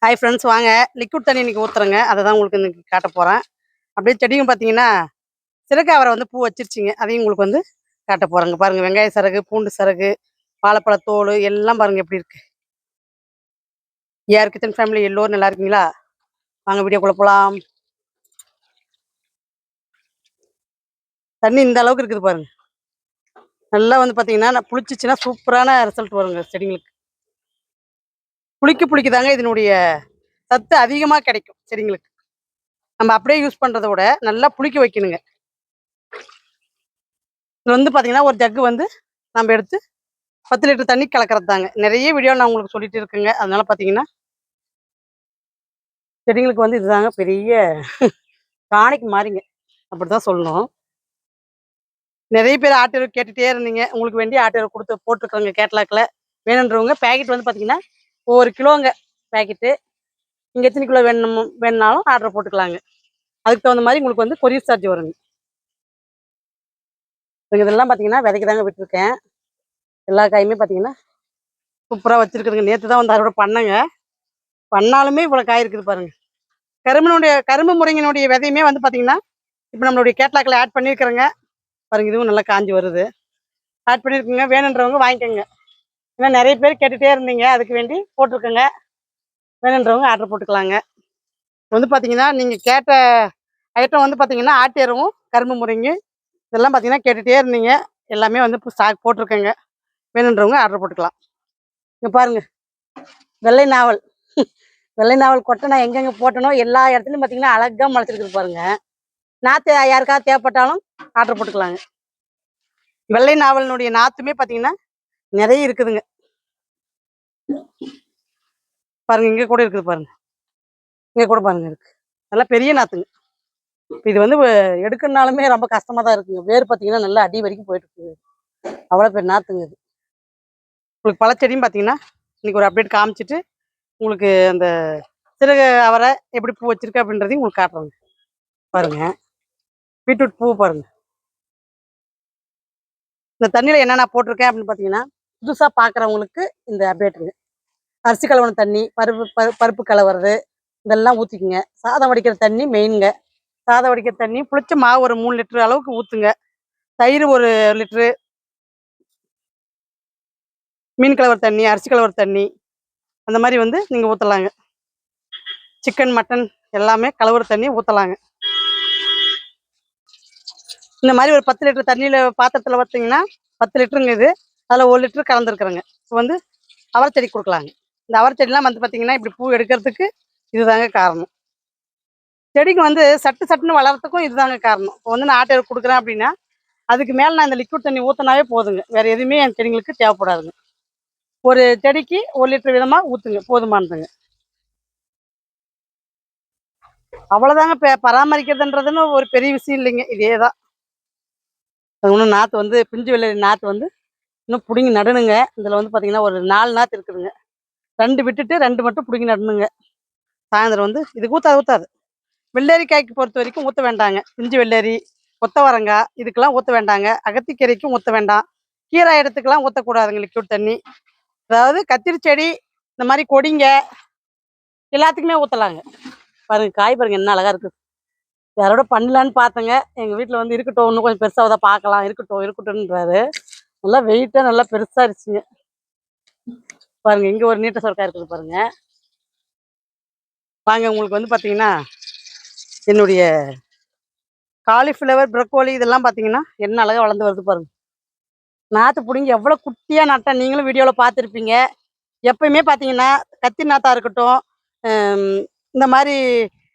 Hi friends, வாங்க liquid தண்ணி இன்னைக்கு ஊற்றுறேங்க. அதை தான் உங்களுக்கு இன்னைக்கு காட்ட போகிறேன். அப்படியே செடியும் பார்த்தீங்கன்னா சிறகாவரை வந்து பூ வச்சிருச்சிங்க. அதையும் உங்களுக்கு வந்து காட்ட போகிறேங்க. பாருங்கள், வெங்காய சரகு, பூண்டு சரகு, வாழைப்பழத்தோல் எல்லாம் பாருங்கள் எப்படி இருக்குது. யார் கிச்சன் ஃபேமிலி எல்லோரும் நல்லா இருக்கீங்களா? வாங்க வீடியோக்குள்ளே போகலாம். தண்ணி இந்த அளவுக்கு இருக்குது பாருங்கள். நல்லா வந்து பார்த்தீங்கன்னா புளிச்சிச்சின்னா சூப்பரான ரிசல்ட் வருங்க செடிங்களுக்கு. புளிக்குதாங்க இதனுடைய சத்து அதிகமாக கிடைக்கும் செடிங்களுக்கு. நம்ம அப்படியே யூஸ் பண்ணுறத விட நல்லா புளிக்க வைக்கணுங்க. இது வந்து பார்த்தீங்கன்னா ஒரு ஜக்கு வந்து நம்ம எடுத்து 10 லிட்டர் தண்ணி கலக்கிறது தாங்க. நிறைய வீடியோ நான் உங்களுக்கு சொல்லிட்டு இருக்குங்க. அதனால பார்த்தீங்கன்னா செடிங்களுக்கு வந்து இதுதாங்க பெரிய டானிக் மாறிங்க, அப்படிதான் சொல்லணும். நிறைய பேர் ஆட்டோ கேட்டுகிட்டே இருந்தீங்க. உங்களுக்கு வேண்டிய ஆட்டோ கொடுத்து போட்டிருக்கோங்க கேட்லாக்கில். வேணுன்றவங்க பேக்கெட் வந்து பார்த்தீங்கன்னா 1 கிலோங்க பேக்கெட்டு. நீங்கள் எத்தனை கிலோ வேணுனாலும் ஆர்டர் போட்டுக்கலாங்க. அதுக்கு தகுந்த மாதிரி உங்களுக்கு வந்து கொரியர் சார்ஜ் வருங்க. இதெல்லாம் பார்த்தீங்கன்னா விதைக்கு தாங்க விட்டுருக்கேன். எல்லா காயுமே பார்த்தீங்கன்னா சூப்பராக வச்சுருக்குதுங்க. நேற்று தான் வந்து அறுவடை பண்ணேங்க. பண்ணாலுமே இவ்வளோ காய் இருக்குது பாருங்கள். கரும்பு முருங்கனுடைய விதையுமே வந்து பார்த்தீங்கன்னா இப்போ நம்மளுடைய கேட்லாக்கில் ஆட் பண்ணியிருக்கிறேங்க. பாருங்கள், இதுவும் நல்லா காஞ்சி வருது. ஆட் பண்ணியிருக்குங்க. வேணுன்றவங்க வாங்கிக்கோங்க. ஏன்னா நிறைய பேர் கேட்டுகிட்டே இருந்தீங்க, அதுக்கு வேண்டி போட்டிருக்கேங்க. வேணுன்றவங்க ஆர்டர் போட்டுக்கலாங்க. வந்து பார்த்தீங்கன்னா நீங்கள் கேட்ட ஐட்டம் வந்து பார்த்தீங்கன்னா ஆட்டியரவும் கரும்பு முருங்கை இதெல்லாம் பார்த்தீங்கன்னா கேட்டுகிட்டே இருந்தீங்க. எல்லாமே வந்து இப்போ ஸ்டாக் போட்டிருக்கேங்க. வேணுன்றவங்க ஆர்டர் போட்டுக்கலாம். இங்கே பாருங்கள், வெள்ளை நாவல். வெள்ளை நாவல் கொட்டை நான் எங்கெங்கே போட்டனோ எல்லா இடத்துலையும் பார்த்தீங்கன்னா அழகாக முளைச்சிருக்குது பாருங்கள். நாற்று யாருக்காவது தேவைப்பட்டாலும் ஆர்டர் போட்டுக்கலாங்க. வெள்ளை நாவலினுடைய நாற்றுமே பார்த்தீங்கன்னா நிறைய இருக்குதுங்க. பாருங்கள், இங்கே கூட இருக்குது பாருங்கள். இங்கே கூட பாருங்கள் இருக்குது. நல்லா பெரிய நாற்றுங்க. இது வந்து எடுக்கணுனாலுமே ரொம்ப கஷ்டமாக தான் இருக்குங்க. வேர் பார்த்தீங்கன்னா நல்லா அடி வரைக்கும் போயிட்டு இருக்குது. அவ்வளோ பெரிய நாற்றுங்க இது. உங்களுக்கு பழச்செடியும் பார்த்தீங்கன்னா இன்றைக்கி ஒரு அப்டேட் காமிச்சிட்டு உங்களுக்கு அந்த சிறகு அவரை எப்படி பூ வச்சிருக்கு அப்படின்றதையும் உங்களுக்கு காட்டுறேங்க. பாருங்கள், பீட்ரூட் பூ பாருங்கள். இந்த தண்ணியில் என்னென்ன போட்டிருக்கேன் அப்படின்னு பார்த்தீங்கன்னா புதுசாக பார்க்குறவங்களுக்கு இந்த அப்டேட்டுங்க. அரிசி கலவன தண்ணி, பருப்பு கலவறது இதெல்லாம் ஊற்றிக்குங்க. சாதம் வடிக்கிற தண்ணி மெயினுங்க. சாதம் வடிக்கிற தண்ணி, புளிச்ச மாவு ஒரு 3 லிட்டர் அளவுக்கு ஊற்றுங்க. தயிர் 1 லிட்ரு, மீன் கலவர தண்ணி, அரிசி கலவர தண்ணி அந்த மாதிரி வந்து நீங்கள் ஊற்றலாங்க. சிக்கன் மட்டன் எல்லாமே கலவர தண்ணி ஊற்றலாங்க. இந்த மாதிரி ஒரு 10 லிட்டர் தண்ணியில் பாத்திரத்தில் பார்த்தீங்கன்னா 10 லிட்டருங்க இது. அதில் 1 லிட்டர் கலந்துருக்குறேங்க. இப்போ வந்து அவரை செடி கொடுக்கலாங்க. இந்த அவரை செடிலாம் வந்து பார்த்தீங்கன்னா இப்படி பூ எடுக்கிறதுக்கு இதுதாங்க காரணம். செடிக்கு வந்து சட்டுன்னு வளர்கிறதுக்கும் இதுதாங்க காரணம். இப்போ வந்து நான் ஆட்டை கொடுக்குறேன் அப்படின்னா அதுக்கு மேலே நான் இந்த லிக்விட் தண்ணி ஊற்றினாவே போதுங்க. வேறு எதுவுமே என் செடிங்களுக்கு தேவைப்படாதுங்க. ஒரு செடிக்கு 1 லிட்டர் விதமாக ஊற்றுங்க, போதுமானதுங்க. அவ்வளோதாங்க. பராமரிக்கிறதுன்றதுன்னு ஒரு பெரிய விஷயம் இல்லைங்க. இதே தான். இன்னும் நாற்று வந்து பிஞ்சு வெள்ளரி நாற்று வந்து இன்னும் பிடுங்கி நடணுங்க. இதில் வந்து பார்த்தீங்கன்னா ஒரு 4 நாற்று இருக்குதுங்க. 2 விட்டுட்டு 2 மட்டும் பிடுங்கி நடணுங்க. சாயந்தரம் வந்து இதுக்கு ஊற்றாது. வெள்ளரிக்காய்க்கு பொறுத்த வரைக்கும் ஊற்ற வேண்டாங்க. பிஞ்சு வெள்ளரி, கொத்தவரங்காய் இதுக்கெல்லாம் ஊற்ற வேண்டாங்க. அகத்திக்கீரைக்கும் ஊற்ற வேண்டாம். கீரை இடத்துக்கெல்லாம் ஊற்றக்கூடாதுங்க லிக்விட் தண்ணி. அதாவது கத்திரி செடி இந்த மாதிரி கொடிங்க எல்லாத்துக்குமே ஊற்றலாங்க. பாருங்கள், காய் பாருங்கள் என்ன அழகாக இருக்குது. யாரோட பண்ணலான்னு பார்த்தேங்க. எங்கள் வீட்டில் வந்து இருக்கட்டும், இன்னும் கொஞ்சம் பெருசாக தான் பார்க்கலாம், இருக்கட்டும்ன்றாரு. நல்லா வெயிட்டாக நல்லா பெருசாக இருந்துச்சுங்க. பாருங்கள், இங்கே ஒரு நீட்ட சொரக்காய் இருக்குது பாருங்கள். வாங்க, உங்களுக்கு வந்து பார்த்தீங்கன்னா என்னுடைய காலிஃப்ளவர், ப்ரொக்கோலி இதெல்லாம் பார்த்தீங்கன்னா என்ன அழகாக வளர்ந்து வருது பாருங்கள். நாற்று பிடிங்கி எவ்வளோ குட்டியாக நட்டேன், நீங்களும் வீடியோவில் பார்த்துருப்பீங்க. எப்பயுமே பார்த்தீங்கன்னா கத்தி நாற்றா இருக்கட்டும், இந்த மாதிரி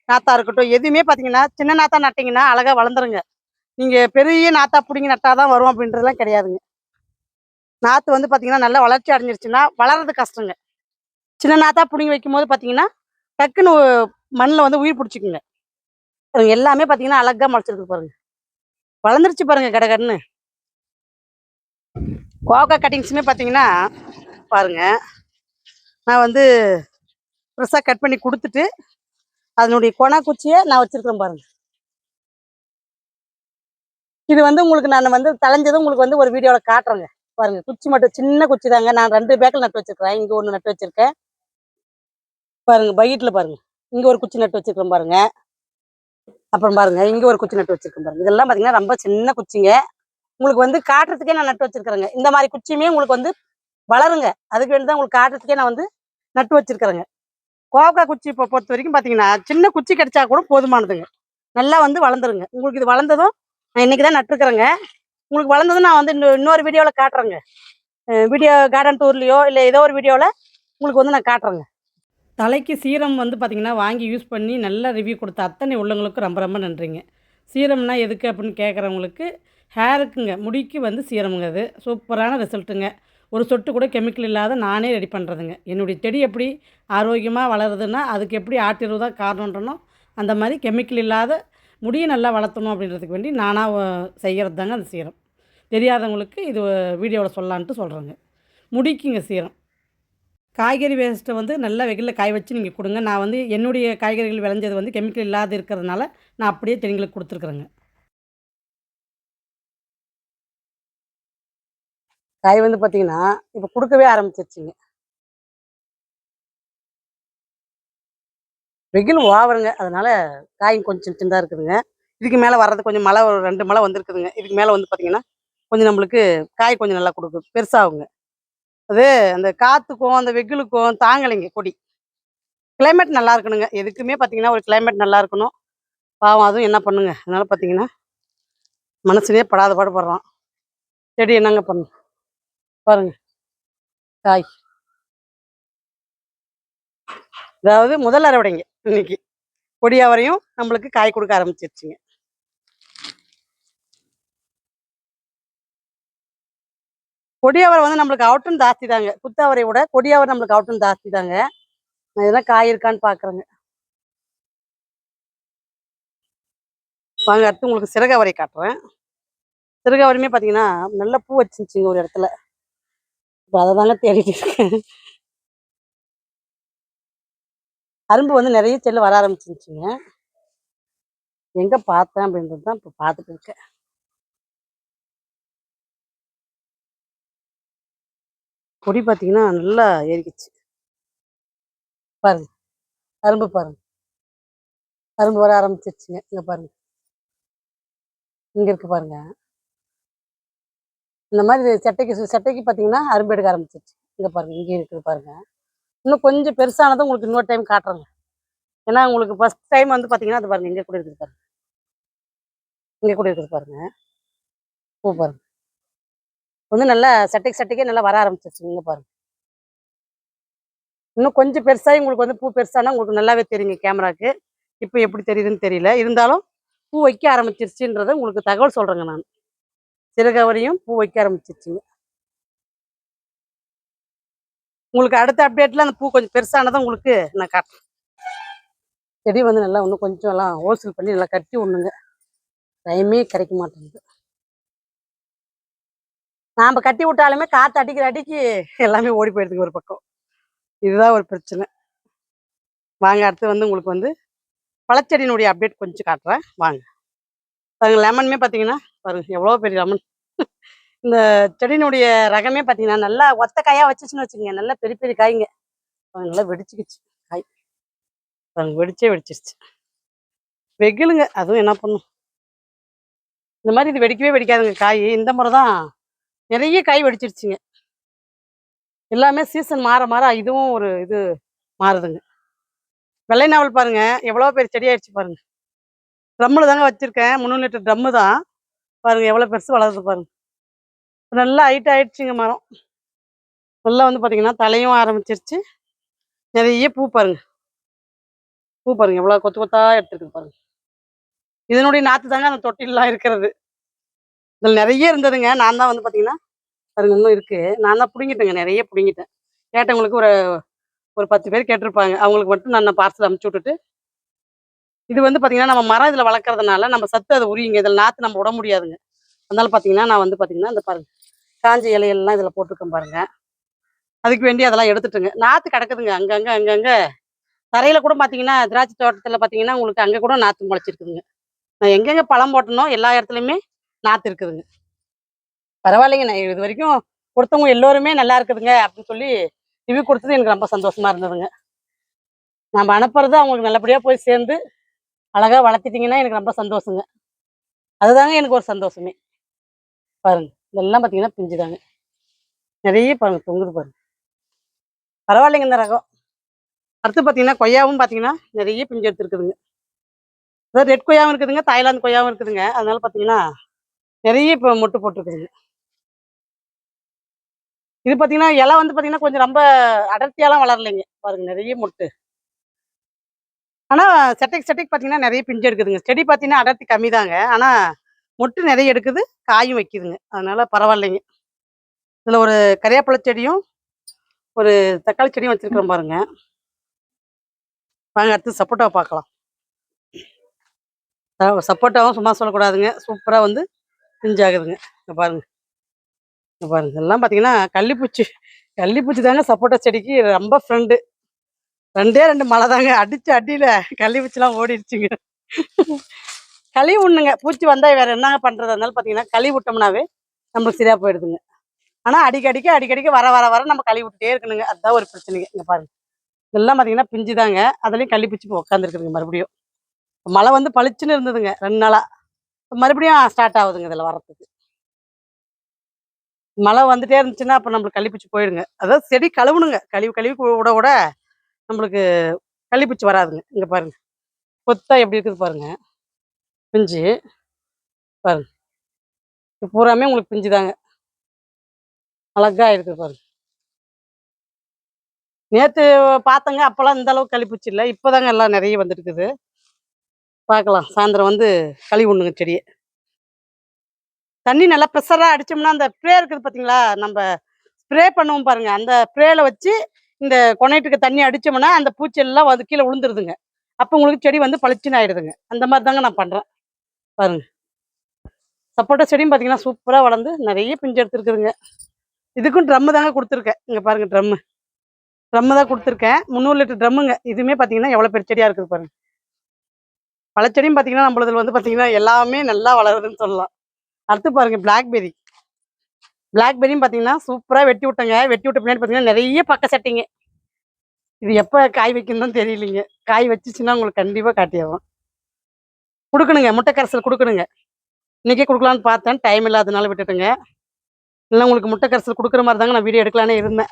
நாற்றா இருக்கட்டும், எதுவுமே பார்த்தீங்கன்னா சின்ன நாற்றா நட்டிங்கன்னா அழகாக வளர்ந்துருங்க. நீங்கள் பெரிய நாற்றா பிடிங்கி நட்டாதான் வரும் அப்படின்றதுலாம் கிடையாதுங்க. நாற்று வந்து பார்த்தீங்கன்னா நல்லா வளர்ச்சி அடைஞ்சிருச்சுன்னா வளர்றது கஷ்டங்க. சின்ன நாற்றா பிடுங்கி வைக்கும் போது பார்த்தீங்கன்னா டக்குன்னு மண்ணில் வந்து உயிர் பிடிச்சிக்குங்க. எல்லாமே பார்த்தீங்கன்னா அழகாக முளைச்சிருக்கு பாருங்க. வளர்ந்துருச்சு பாருங்க கடகடன்னு. கோகா கட்டிங்ஸுமே பார்த்தீங்கன்னா பாருங்க, நான் வந்து ஃப்ரெஷ்ஷாக கட் பண்ணி கொடுத்துட்டு அதனுடைய குச்சியை நான் வச்சிருக்கிறேன் பாருங்க. இது வந்து உங்களுக்கு நான் வந்து தலைஞ்சதும் உங்களுக்கு வந்து ஒரு வீடியோவில் காட்டுறேங்க. பாருங்க, குச்சி மட்டும் சின்ன குச்சி தாங்க. நான் 2 பேக்கில் நட்டு வச்சிருக்கிறேன். இங்கே 1 நட்டு வச்சிருக்கேன். பாருங்க பக்கெட்ல பாருங்க, இங்க ஒரு குச்சி நட்டு வச்சிருக்கோம் பாருங்க. அப்புறம் பாருங்க இங்க ஒரு குச்சி நட்டு வச்சிருக்கோம் பாருங்க. இதெல்லாம் பாத்தீங்கன்னா ரொம்ப சின்ன குச்சிங்க. உங்களுக்கு வந்து காட்டுறதுக்கே நான் நட்டு வச்சிருக்கிறேங்க. இந்த மாதிரி குச்சியுமே உங்களுக்கு வந்து வளருங்க. அதுக்கு வேண்டி தான் உங்களுக்கு காட்டுறதுக்கே நான் வந்து நட்டு வச்சிருக்கிறேங்க. கோவக்காய் குச்சி இப்போ பொறுத்த வரைக்கும் பாத்தீங்கன்னா சின்ன குச்சி கிடைச்சா கூட போதுமானதுங்க. நல்லா வந்து வளர்ந்துருங்க. உங்களுக்கு இது வளர்ந்ததும் நான் இன்னைக்கு தான் நட்டுருக்கிறேங்க. உங்களுக்கு வளர்ந்ததும் நான் வந்து இன்னொரு வீடியோவில் காட்டுறேங்க. வீடியோ கார்டன் டூர்லையோ இல்லை ஏதோ ஒரு வீடியோவில் உங்களுக்கு வந்து நான் காட்டுறேங்க. தலைக்கு சீரம் வந்து பார்த்திங்கன்னா வாங்கி யூஸ் பண்ணி நல்ல ரிவ்யூ கொடுத்த அத்தனை உள்ளவங்களுக்கும் ரொம்ப ரொம்ப நன்றிங்க. சீரம்னா எதுக்கு அப்படின்னு கேட்குறவங்களுக்கு, ஹேருக்குங்க, முடிக்கு வந்து சீரமுங்க. அது சூப்பரான ரிசல்ட்டுங்க. ஒரு சொட்டு கூட கெமிக்கல் இல்லாத நானே ரெடி பண்ணுறதுங்க. என்னுடைய செடி எப்படி ஆரோக்கியமாக வளருதுன்னா அதுக்கு எப்படி ஆட்டிரு தான் காரணன்றனோ அந்த மாதிரி கெமிக்கல் இல்லாத முடியை நல்லா வளர்த்தணும் அப்படின்றதுக்கு வேண்டி நானாக செய்கிறது தாங்க அந்த சீரம். தெரியாதவங்களுக்கு இது வீடியோவில் சொல்லலான்ட்டு சொல்கிறேங்க. முடிக்குங்க சீரம். காய்கறி வேஸ்ட்டை வந்து நல்லா வெயில்ல காய வச்சு நீங்கள் கொடுங்க. நான் வந்து என்னுடைய காய்கறிகள் விளைஞ்சது வந்து கெமிக்கல் இல்லாத இருக்கிறதுனால நான் அப்படியே செடிங்களுக்கு கொடுத்துருக்குறேங்க. காய் வந்து பார்த்தீங்கன்னா இப்போ கொடுக்கவே ஆரம்பிச்சிருச்சுங்க. வெயில் ஓவருங்க, அதனால காய் கொஞ்சம் சின்னதாக இருக்குதுங்க. இதுக்கு மேலே வர்றது கொஞ்சம் மழை, ஒரு 2 மழை வந்திருக்குதுங்க. இதுக்கு மேலே வந்து பார்த்தீங்கன்னா கொஞ்சம் நம்மளுக்கு காய் கொஞ்சம் நல்லா கொடுக்கும், பெருசாகுங்க. அது அந்த காற்றுக்கும் அந்த வெயிலுக்கும் தாங்கலைங்க கொடி. கிளைமேட் நல்லா இருக்கணுங்க. எதுக்குமே பார்த்தீங்கன்னா ஒரு கிளைமேட் நல்லா இருக்கணும். பாவம் அதுவும் என்ன பண்ணுங்க, அதனால பார்த்தீங்கன்னா மனசுலயே படாத பாடுபடுறான். செடி என்னங்க பண்ணும் பாருங்க. காய் அதாவது முதல் அறுவடைங்க இன்னைக்கு. கொடியாவரையும் நம்மளுக்கு காய் கொடுக்க ஆரம்பிச்சிருச்சுங்க. கொடியாவரை வந்து நம்மளுக்கு அவுட்டும் ஜாஸ்தி தாங்க. குத்தாவரை விட கொடியாவரை நம்மளுக்கு அவுட்டும் ஜாஸ்தி தாங்க. நான் இதெல்லாம் காய் இருக்கான்னு பாக்குறேங்க. வாங்க அடுத்து உங்களுக்கு சிறகவரை காட்டுறேன். சிறகவரையுமே பாத்தீங்கன்னா நல்ல பூ வச்சிருச்சுங்க ஒரு இடத்துல. இப்போ அதை தாங்க தேடிட்டு இருக்கேன். அரும்பு வந்து நிறைய செல்லு வர ஆரம்பிச்சிருச்சுங்க. எங்க பார்த்தேன் அப்படின்றது தான் இப்போ பார்த்துட்டு இருக்கேன். கொடி பார்த்தீங்கன்னா நல்லா ஏறிக்குச்சு பாருங்க. அரும்பு பாருங்க, அரும்பு வர ஆரம்பிச்சிருச்சுங்க. இங்க பாருங்க, இங்க இருக்கு பாருங்க. இந்த மாதிரி சட்டைக்கு பார்த்தீங்கன்னா அரும்பு எடுக்க ஆரம்பிச்சிருச்சு. இங்க பாருங்க, இங்கே இருக்குது பாருங்க. இன்னும் கொஞ்சம் பெருசானதும் உங்களுக்கு இன்னொரு டைம் காட்டுறேங்க. ஏன்னா உங்களுக்கு ஃபர்ஸ்ட் டைம் வந்து பார்த்தீங்கன்னா அது பாருங்க, இங்கே கூட இருக்குது பாருங்க. இங்கே கூட இருக்குது பாருங்க. பூ பாருங்க, வந்து நல்லா சட்டைக்கே நல்லா வர ஆரம்பிச்சிருச்சு. இங்க பாருங்க. இன்னும் கொஞ்சம் பெருசாகி உங்களுக்கு வந்து பூ பெருசானா உங்களுக்கு நல்லாவே தெரியுங்க கேமராக்கு. இப்போ எப்படி தெரியுதுன்னு தெரியல. இருந்தாலும் பூ வைக்க ஆரம்பிச்சிருச்சுன்றதை உங்களுக்கு தகவல் சொல்கிறேங்க நான். சிறுகவரியும் பூ வைக்க ஆரம்பிச்சிருச்சுங்க. உங்களுக்கு அடுத்த அப்டேட்டில் அந்த பூ கொஞ்சம் பெருசானதான் உங்களுக்கு நான் காட்டுறேன். செடி வந்து நல்லா இன்னும் கொஞ்சம் எல்லாம் ஹோல்சேல் பண்ணி நல்லா கட்டி விடணுங்க. டைமே கிடைக்க மாட்டேங்குது. நாம் கட்டி விட்டாலுமே காற்று அடிக்கிற அடிக்கு எல்லாமே ஓடி போயிடுதுங்க ஒரு பக்கம். இதுதான் ஒரு பிரச்சனை. வாங்க அடுத்து வந்து உங்களுக்கு வந்து பழச்செடியினுடைய அப்டேட் கொஞ்சம் காட்டுறேன் வாங்க. பாருங்க லெமனுமே பார்த்தீங்கன்னா பாருங்க எவ்வளோ பெரிய லெமன். இந்த செடியினுடைய ரகமே பார்த்தீங்கன்னா நல்லா ஒத்த காயாக வச்சுச்சுன்னு வச்சுக்கோங்க, நல்லா பெரிய பெரிய காய்ங்க. நல்லா வெடிச்சுக்கிச்சு காய். பாருங்க வெடிச்சே வெடிச்சிருச்சு. வெயிலுங்க அதுவும் என்ன பண்ணும். இந்த மாதிரி இது வெடிக்கவே வெடிக்காதுங்க காய். இந்த முறை தான் நிறைய காய் வெடிச்சிருச்சுங்க. எல்லாமே சீசன் மாற மாற இதுவும் ஒரு இது மாறுதுங்க. வெள்ளை நாவல் பாருங்க எவ்வளோ பெரிய செடி ஆயிடுச்சு பாருங்க. ட்ரம்மில் தாங்க வச்சிருக்கேன், 300 லிட்டர் ட்ரம்மு தான். பாருங்க எவ்வளோ பெருசு வளருது பாருங்க. நல்லா ஹைட் ஆயிடுச்சுங்க மரம். நல்லா வந்து பார்த்தீங்கன்னா தலையும் ஆரம்பிச்சிருச்சு. நிறைய பூ பாருங்க. பூ பாருங்க எவ்வளோ கொத்து கொத்தா எடுத்துருக்கு பாருங்க. இதனுடைய நாற்று தாங்க அந்த தொட்டிலாம் இருக்கிறது. இதில் நிறைய இருந்ததுங்க. நான் தான் வந்து பார்த்தீங்கன்னா பாருங்க இன்னும் இருக்கு. நான் தான் பிடுங்கிட்டேங்க, நிறைய பிடுங்கிட்டேன். கேட்டவங்களுக்கு ஒரு ஒரு 10 பேர் கேட்டிருப்பாங்க. அவங்களுக்கு மட்டும் நான் பார்சல் அனுப்பிச்சி விட்டுட்டு, இது வந்து பார்த்தீங்கன்னா நம்ம மரம் இதில் வளர்க்குறதுனால நம்ம சத்து அதை உரியுங்க. இதில் நாற்று நம்ம விட முடியாதுங்க. அதனால பார்த்தீங்கன்னா நான் வந்து பார்த்தீங்கன்னா இந்த பாருங்க காஞ்ச இலையெல்லாம் இதில் போட்டிருக்கேன் பாருங்க. அதுக்கு வேண்டி அதெல்லாம் எடுத்துட்டுங்க. நாற்று கிடக்குதுங்க அங்கங்கே தரையில் கூட பார்த்தீங்கன்னா திராட்சை தோட்டத்தில் பார்த்தீங்கன்னா உங்களுக்கு அங்கே கூட நாற்று முளைச்சிருக்குதுங்க. நான் எங்கெங்கே பழம் போட்டனோ எல்லா இடத்துலையுமே நாற்று இருக்குதுங்க. பரவாயில்லைங்க. நான் இது வரைக்கும் கொடுத்தவங்க எல்லோருமே நல்லா இருக்குதுங்க அப்படின்னு சொல்லி ரிவ்யூ கொடுத்தது எனக்கு ரொம்ப சந்தோஷமா இருந்ததுங்க. நம்ம அனுப்புறது அவங்களுக்கு நல்லபடியா போய் சேர்ந்து அழகா வளர்த்திட்டீங்கன்னா எனக்கு ரொம்ப சந்தோஷங்க. அதுதாங்க எனக்கு ஒரு சந்தோஷமே. பாருங்க. இதெல்லாம் பார்த்தீங்கன்னா பிஞ்சு தாங்க. நெறைய பாருங்க தொங்குது பாருங்க. பரவாயில்லைங்க இந்த ரகம். அடுத்து பார்த்தீங்கன்னா, கொய்யாவும் பார்த்தீங்கன்னா, நெறைய பிஞ்சு எடுத்துருக்குதுங்க. அதாவது ரெட் கொய்யாவும் இருக்குதுங்க, தாய்லாந்து கொய்யாவும் இருக்குதுங்க. அதனால பார்த்தீங்கன்னா, நெறைய இப்ப மொட்டு போட்டுருக்குதுங்க. இது பார்த்தீங்கன்னா, இலை வந்து பார்த்தீங்கன்னா, கொஞ்சம் ரொம்ப அடர்த்தியாலாம் வளரலைங்க. பாருங்க நெறைய மொட்டு. ஆனா செட்டைக்கு செட்டைக்கு பார்த்தீங்கன்னா, நெறைய பிஞ்சு எடுக்குதுங்க. செடி பார்த்தீங்கன்னா, அடர்த்தி கம்மிதாங்க. ஆனா மொட்டு நெறைய எடுக்குது, காயும் வைக்குதுங்க. அதனால பரவாயில்லைங்க. இதுல ஒரு கறிவேப்பிலை செடியும், ஒரு தக்காளி செடியும் வச்சிருக்கிறேன் பாருங்க. வாங்க அடுத்து சப்போட்டாவ பார்க்கலாம். சப்போட்டாவும் சும்மா சொல்லக்கூடாதுங்க. சூப்பரா வந்து பிஞ்சாகுதுங்க. இங்க பாருங்க, இங்க பாருங்க. இதெல்லாம் பார்த்தீங்கன்னா, கள்ளிப்பூச்சி கள்ளிப்பூச்சி தாங்க சப்போட்டா செடிக்கு ரொம்ப ஃப்ரெண்டு. 2டே 2 மழை தாங்க. அடிச்ச அடியில கள்ளிப்பூச்சிலாம் ஓடிடுச்சுங்க. கழுவி விடணுங்க. பூச்சி வந்தா வேற என்னங்க பண்றது? அதனால பார்த்தீங்கன்னா, கழுவி விட்டோம்னாவே நம்மளுக்கு சரியா போயிடுதுங்க. ஆனா அடிக்கடிக்கு வர வர வர நம்ம கழுவி விட்டுட்டே இருக்கணுங்க. அதுதான் ஒரு பிரச்சனைங்க. இங்க பாருங்க. இதெல்லாம் பார்த்தீங்கன்னா, பிஞ்சு தாங்க. அதுலயும் கள்ளிப்பூச்சி இப்போ உட்காந்துருக்குதுங்க மறுபடியும். மழை வந்து பளிச்சுன்னு இருந்ததுங்க 2 நாளா. மறுபடியும் ஸ்டார்ட் ஆகுதுங்க இதுல வரத்துக்கு. மழை வந்துட்டே இருந்துச்சுன்னா, அப்ப நம்மளுக்கு கள்ளிப்பூச்சி போயிடுங்க. அதாவது செடி கழுவணுங்க. கழுவி கழுவி விட விட நம்மளுக்கு கள்ளிப்பூச்சி வராதுங்க. இங்க பாருங்க. கொத்தா எப்படி இருக்குது பாருங்க. பிஞ்சு பாருங்க. இது பூராமே உங்களுக்கு பிஞ்சு தாங்க. அழகா இருக்குது பாருங்க. நேத்து பார்த்தேங்க. அப்பலாம் இந்த அளவுக்கு கள்ளிப்பூச்சி இல்ல. இப்பதாங்க எல்லாம் நெறைய வந்துருக்குது. பார்க்கலாம். சாயந்தரம் வந்து கழுவி விடணுங்க செடிய. தண்ணி நல்லா ப்ரெஷரா அடிச்சோம்னா, அந்த ஸ்ப்ரே இருக்குது பார்த்தீங்களா? நம்ப ஸ்ப்ரே பண்ணுவோம் பாருங்க. அந்த ஸ்ப்ரேல வச்சு இந்த கொனைட்டுக்கு தண்ணி அடிச்சோம்னா, அந்த பூச்சி எல்லாம் வந்து கீழ விழுந்துருதுங்க. அப்ப உங்களுக்கு செடி வந்து பளிச்சுன்னு ஆயிடுதுங்க. அந்த மாரி தாங்க நான் பண்றேன். பாருங்க. சப்போட்டா செடியும் பார்த்தீங்கன்னா, சூப்பரா வளர்ந்து நெறைய பிஞ்சு எடுத்துருக்குதுங்க. இதுக்கும் ட்ரம் தாங்க குடுத்துருக்கேன். இங்க பாருங்க ட்ரம்மு. ட்ரம்மு தான் குடுத்துருக்கேன். 300 லிட்டர் ட்ரம்முங்க. இதுவுமே பார்த்தீங்கன்னா, எவ்வளோ பெரிய செடியா இருக்குது பாருங்க. பழச்செடியும் பார்த்தீங்கன்னா, நம்மளதுல வந்து பார்த்தீங்கன்னா, எல்லாமே நல்லா வளருதுன்னு சொல்லலாம். அடுத்து பாருங்க பிளாக்பெர்ரி. பிளாக்பெர்ரியும் பார்த்தீங்கன்னா, சூப்பரா வெட்டி விட்டேங்க. வெட்டி விட்ட பின்னாடி பார்த்தீங்கன்னா, நெறைய பக்க சட்டைங்க. இது எப்ப காய் வைக்கும்னு தான் தெரியலைங்க. காய் வச்சுச்சுன்னா உங்களுக்கு கண்டிப்பா காட்டிர்றேன். குடுக்கணுங்க. முட்டை கரைசல் குடுக்கணுங்க. இன்னைக்கே குடுக்கலான்னு பார்த்தேன். டைம் இல்லாதனால விட்டுட்டேங்க. இல்ல உங்களுக்கு முட்டை கரைசல் குடுக்குற மாரி தாங்க நான் வீடியோ எடுக்கலான்னே இருந்தேன்.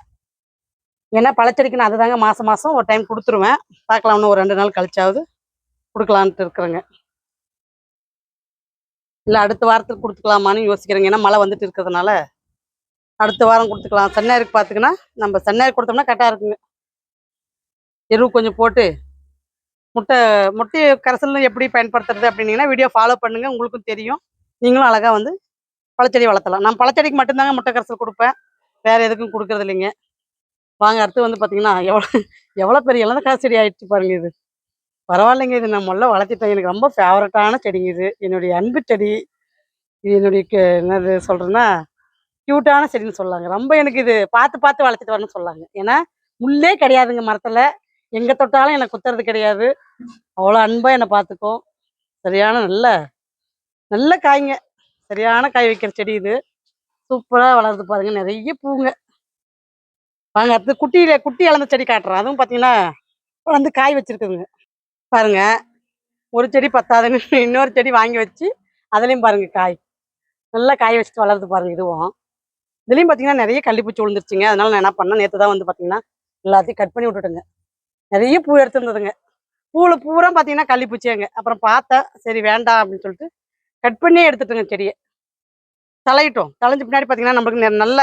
ஏன்னா பழச்செடிக்கு நான் அதுதாங்க மாசம் மாசம் ஒரு டைம் குடுத்துருவேன். பார்க்கலாம் இன்னும் ஒரு 2 நாள் கழிச்சாவது குடுக்கலான்ட்டு இருக்கிறேங்க. இல்ல அடுத்த வாரத்துக்கு குடுத்துக்கலாமான்னு யோசிக்கிறேங்க. ஏன்னா மழை வந்துட்டு இருக்கிறதுனால, அடுத்த வாரம் குடுத்துக்கலாம். சன்னையருக்கு பார்த்துக்குன்னா, நம்ம சன்னையர் குடுத்தோம்னா கரெக்ட்டா இருக்குங்க. எரு கொஞ்சம் போட்டு முட்டை முட்டை கரைசல்னு எப்படி பயன்படுத்துறது அப்படின்னீங்கன்னா, வீடியோ ஃபாலோ பண்ணுங்க. உங்களுக்கும் தெரியும். நீங்களும் அழகா வந்து பழச்செடி வளர்த்தலாம். நான் பழச்செடிக்கு மட்டும் தாங்க முட்டை கரைசல் குடுப்பேன். வேற எதுக்கும் குடுக்குறது இல்லைங்க. வாங்க அடுத்து வந்து பார்த்தீங்கன்னா, எவ்வளோ பெரிய இலந்தக்காய் செடி ஆயிடுச்சு பாருங்க இது. பரவாயில்லைங்க. இது நான் மொதல்ல வளர்த்திட்டேன். எனக்கு ரொம்ப ஃபேவரட்டான செடிங்க இது. என்னுடைய அன்பு செடி. இது என்னுடைய என்னது சொல்றேன்னா, கியூட்டான செடின்னு சொல்லலாங்க. ரொம்ப எனக்கு இது பார்த்து பார்த்து வளர்த்துட்டு வரேன்னு சொல்லலாங்க. ஏன்னா, முள்ளே கிடையாதுங்க மரத்துல. எங்க தொட்டாலும் எனக்கு குத்துறது கிடையாது. அவ்வளோ அன்பா என்ன பார்த்துக்கும். சரியான நல்ல நல்ல காய்ங்க. சரியான காய் வைக்கிற செடி இது. சூப்பரா வளருது பாருங்க. நெறைய பூங்க. வாங்க அடுத்து குட்டி இலந்த செடி காட்டுறேன். அதுவும் பார்த்தீங்கன்னா, வந்து காய் வச்சிருக்குதுங்க. பாருங்க. ஒரு செடி பத்தாதுன்னு இன்னொரு செடி வாங்கி வச்சு, அதுலயும் பாருங்க காய். நல்லா காய் வச்சுட்டு வளருது பாருங்க இதுவும். இதுலயும் பார்த்தீங்கன்னா, நெறைய கள்ளிப்பூச்சி விழுந்துருச்சுங்க. அதனால நான் என்ன பண்ணேன், நேத்து தான் வந்து பார்த்தீங்கன்னா, எல்லாத்தையும் கட் பண்ணி விட்டுட்டேங்க. நெறைய பூ எடுத்திருந்ததுங்க. பூவுல பூரா பார்த்தீங்கன்னா, கள்ளிப்பூச்சியாங்க. அப்புறம் பார்த்தேன். சரி வேண்டாம் அப்படின்னு சொல்லிட்டு, கட் பண்ணியே எடுத்துட்டேங்க செடிய. தழையட்டும். தழைஞ்ச பின்னாடி பார்த்தீங்கன்னா, நம்மளுக்கு நல்ல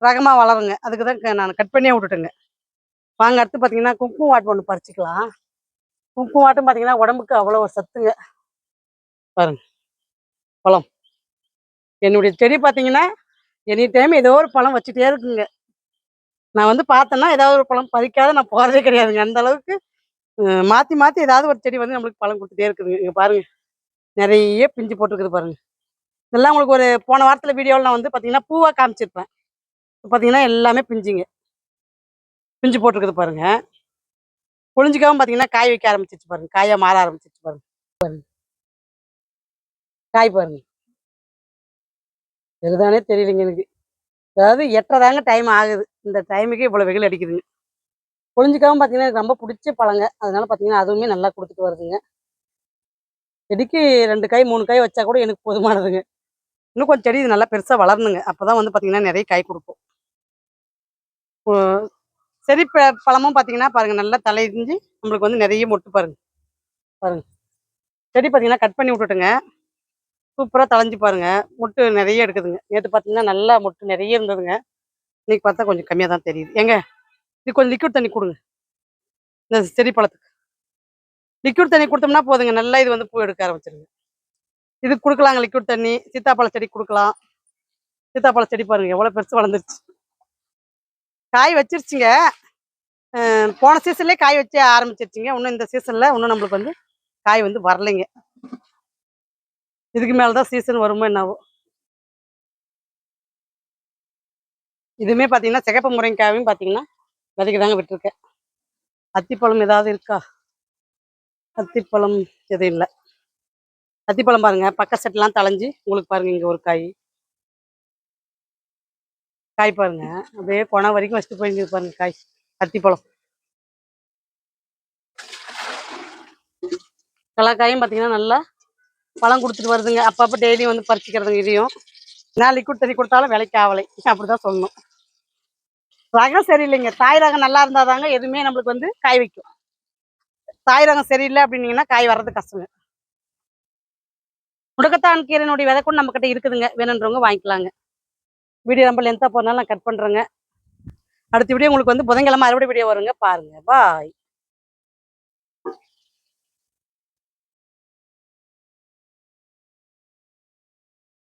ரகமா வளருங்க. அதுக்கு தான் நான் கட் பண்ணியே விட்டுட்டேங்க. வாங்க அடுத்து பார்த்தீங்கன்னா, குங்குமம் வாட்டு ஒண்ணு பறிச்சுக்கலாம். குங்குமம் வாட்டும் பார்த்தீங்கன்னா, உடம்புக்கு அவ்வளோ ஒரு சத்துங்க. பாருங்க பழம். என்னுடைய செடி பார்த்தீங்கன்னா, எனி டைம் ஏதோ ஒரு பழம் வச்சுட்டே இருக்குங்க. நான் வந்து பார்த்தேன்னா, ஏதாவது ஒரு பழம் பறிக்காத நான் போறதே கிடையாதுங்க. அந்த அளவுக்கு மாத்தி மாத்தி ஏதாவது ஒரு செடி வந்து நம்மளுக்கு பழம் குடுத்துட்டே இருக்குதுங்க. இங்க பாருங்க. நெறைய பிஞ்சு போட்டுருக்குது பாருங்க. இதெல்லாம் உங்களுக்கு ஒரு போன வாரத்துல வீடியோல நான் வந்து பார்த்தீங்கன்னா, பூவா காமிச்சிருப்பேன். இப்ப பார்த்தீங்கன்னா, எல்லாமே பிஞ்சுங்க. பிஞ்சு போட்டுருக்குது பாருங்க. புளிஞ்சிக்காவும் பார்த்தீங்கன்னா, காய் வைக்க ஆரம்பிச்சிருச்சு பாருங்க. காயா மாற ஆரம்பிச்சிருச்சு பாருங்க. பாருங்க. காய் பாருங்க. எதுதானே தெரியலைங்க எனக்கு. அதாவது 8:30 தாங்க டைம் ஆகுது. இந்த டைமுக்கு இவ்வளோ வெயில் அடிக்குதுங்க. கொழிஞ்சிக்காவும் பார்த்தீங்கன்னா எனக்கு ரொம்ப பிடிச்ச பழங்க. அதனால பார்த்தீங்கன்னா அதுவுமே நல்லா கொடுத்துட்டு வருதுங்க. செடிக்கு 2 காய் 3 காய் வச்சா கூட எனக்கு போதுமானதுங்க. இன்னும் கொஞ்சம் செடி இது நல்லா பெருசா வளரணுங்க. அப்பதான் வந்து பார்த்தீங்கன்னா நெறைய காய் குடுக்கும். இப்போ செரி பழமும் பார்த்தீங்கன்னா பாருங்க நல்லா தழைஞ்சு நம்மளுக்கு வந்து நெறைய மொட்டு பாருங்க. பாருங்க. செடி பார்த்தீங்கன்னா கட் பண்ணி விட்டுட்டுங்க. சூப்பரா தழைஞ்சு பாருங்க. மொட்டு நெறைய எடுக்குதுங்க. நேத்து பார்த்தீங்கன்னா நல்லா மொட்டு நெறைய இருந்ததுங்க. இன்னைக்கு பார்த்தா கொஞ்சம் கம்மியா தான் தெரியுது. ஏங்க இது கொஞ்சம் லிக்விட் தண்ணி குடுங்க. இந்த செடி பழத்துக்கு. லிக்விட் தண்ணி குடுத்தோம்னா போதுங்க. நல்லா இது வந்து பூ எடுக்க ஆரம்பிச்சுருங்க. இதுக்கு குடுக்கலாங்க லிக்விட் தண்ணி. சீத்தாப்பழ செடிக்கு குடுக்கலாம். சீத்தாப்பழ செடி பாருங்க எவ்வளோ பெருசு வளர்ந்துருச்சு. காய் வச்சிருச்சுங்க. போன சீசன்லயே காய் வச்சு ஆரம்பிச்சிருச்சுங்க. இன்னும் இந்த சீசன்ல இன்னும் நம்மளுக்கு வந்து காய் வந்து வரலைங்க. இதுக்கு மேல தான் சீசன் வருமோ என்னவோ. இதுவுமே பார்த்தீங்கன்னா, சிகப்பு முருங்கைக்காயும் பார்த்தீங்கன்னா, விதைக்கு தாங்க விட்டுருக்கேன். அத்திப்பழம் ஏதாவது இருக்கா? அத்திப்பழம் எதுவும் இல்ல. அத்திப்பழம் பாருங்க, பக்க செட்லாம் தளைஞ்சு உங்களுக்கு பாருங்க இங்க ஒரு காய். காய் பாருங்க. அப்படியே கொன வரைக்கும் வச்சுட்டு போயிருக்குது பாருங்க காய். அத்திப்பழம். எல்லா காயும் பார்த்தீங்கன்னா, நல்லா பழம் குடுத்துட்டு வருதுங்க. அப்பப்ப டெய்லியும் வந்து பறிச்சுக்கிறதுங்க இதையும். நான் லிக்விட் தண்ணி குடுத்தாலும் விலைக்கு ஆவலை. அப்படிதான் சொல்லணும். ரகம் சரியில்லைங்க. தாய் ரகம் நல்லா இருந்தா தாங்க எதுவுமே நம்மளுக்கு வந்து காய் வைக்கும். தாய் ரகம் சரியில்ல அப்படின்னீங்கன்னா, காய் வர்றது கஷ்டங்க. முடக்கத்தான் கீரையினுடைய விதை கூட நம்மகிட்ட இருக்குதுங்க. வேணுன்றவங்க வாங்கிக்கலாங்க. வீடியோ ரொம்ப லென்த்தா போறனால நான் கட் பண்றேங்க. அடுத்த வீடியோ உங்களுக்கு வந்து புதன்கிழமை அறுவடை வீடியோ வருங்க. பாருங்க. பாய்.